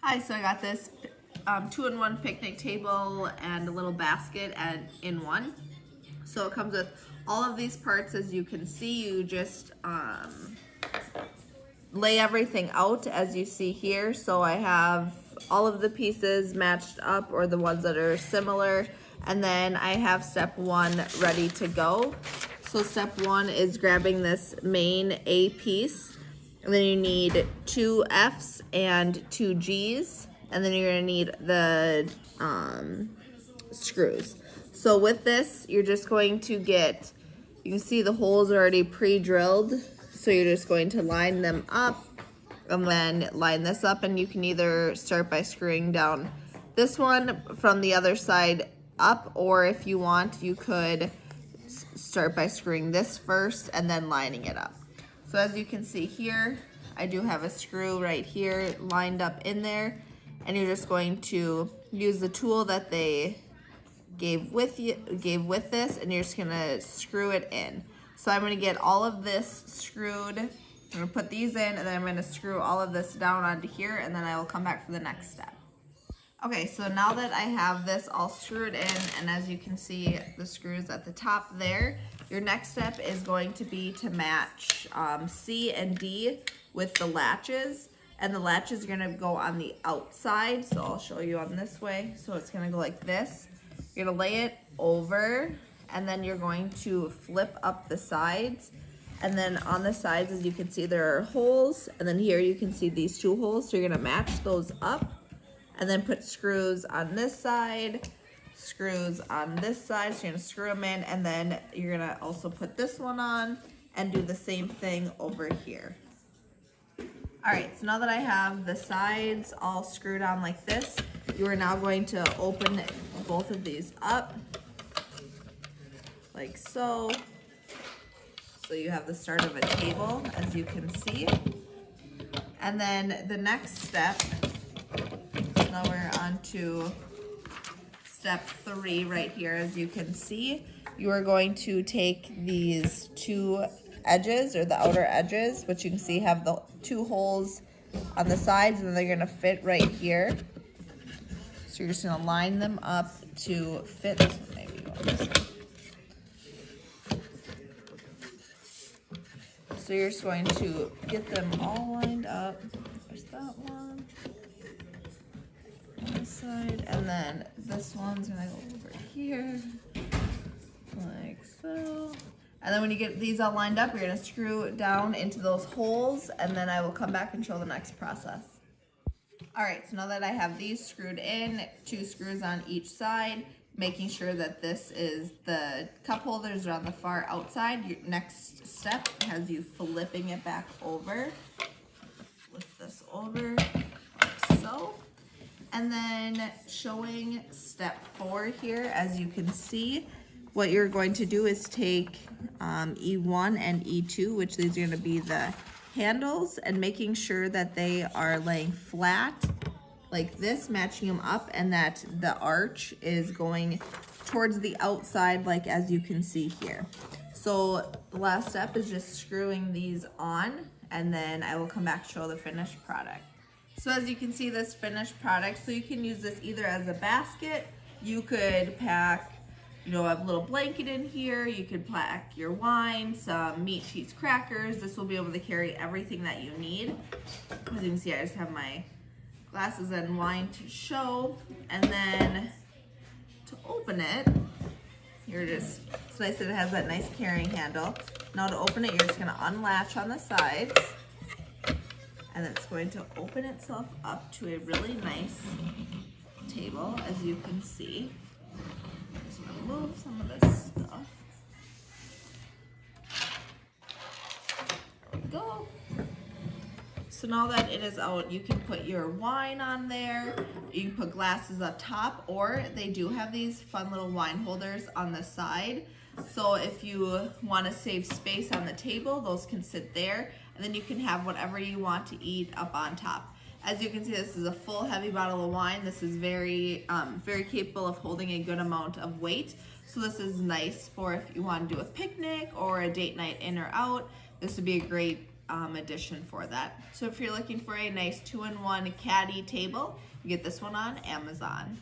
Hi, so I got this two-in-one picnic table and a little basket in one. So it comes with all of these parts. As you can see, you just lay everything out as you see here. So I have all of the pieces matched up, or the ones that are similar, and then I have step one ready to go. So step one is grabbing this main A piece, and then you need 2 F's and 2 G's, and then you're gonna need the screws. So with this, you're just going to get, you can see the holes are already pre-drilled, so you're just going to line them up and then line this up, and you can either start by screwing down this one from the other side up, or if you want, you could start by screwing this first and then lining it up. So as you can see here, I do have a screw right here lined up in there, and you're just going to use the tool that they gave with this, and you're just gonna screw it in. So I'm gonna get all of this screwed. I'm gonna put these in, and then I'm gonna screw all of this down onto here, and then I will come back for the next step. Okay, so now that I have this all screwed in, and as you can see the screws at the top there, your next step is going to be to match C and D with the latches, and the latches are gonna go on the outside, so I'll show you on this way. So it's gonna go like this. You're gonna lay it over, and then you're going to flip up the sides, and then on the sides, as you can see, there are holes, and then here you can see these 2 holes, so you're gonna match those up, and then put screws on this side, screws on this side, so you're gonna screw them in, and then you're gonna also put this one on and do the same thing over here. All right, so now that I have the sides all screwed on like this, you are now going to open both of these up, like so. So you have the start of a table, as you can see. And then the next step, now we're on to step 3 right here. As you can see, you are going to take these 2 edges, or the outer edges, which you can see have the 2 holes on the sides, and they're gonna fit right here. So you're just gonna line them up to fit. This one maybe you want this one. So you're just going to get them all lined up. There's that one on this side, and then this one's gonna go over here, like so. And then when you get these all lined up, you're gonna screw down into those holes, and then I will come back and show the next process. All right, so now that I have these screwed in, 2 screws on each side, making sure that this is the cup holders are on the far outside. Your next step has you flipping it back over. Flip this over like so. And then showing step 4 here, as you can see, what you're going to do is take E1 and E2, which these are gonna be the handles, and making sure that they are laying flat like this, matching them up, and that the arch is going towards the outside, like as you can see here. So the last step is just screwing these on, and then I will come back to show the finished product. So as you can see, this finished product, so you can use this either as a basket. You could pack, you know, a little blanket in here. You could pack your wine, some meat, cheese, crackers. This will be able to carry everything that you need. As you can see, I just have my glasses and wine to show. And then to open it, you're just, it's nice that it has that nice carrying handle. Now to open it, you're just gonna unlatch on the sides, and it's going to open itself up to a really nice table, as you can see. Just gonna move some of this stuff. There we go. So now that it is out, you can put your wine on there. You can put glasses up top, or they do have these fun little wine holders on the side. So if you want to save space on the table, those can sit there, and then you can have whatever you want to eat up on top. As you can see, this is a full heavy bottle of wine. This is very capable of holding a good amount of weight. So this is nice for if you want to do a picnic or a date night in or out. This would be a great edition for that. So if you're looking for a nice 2-in-1 caddy table, you get this one on Amazon.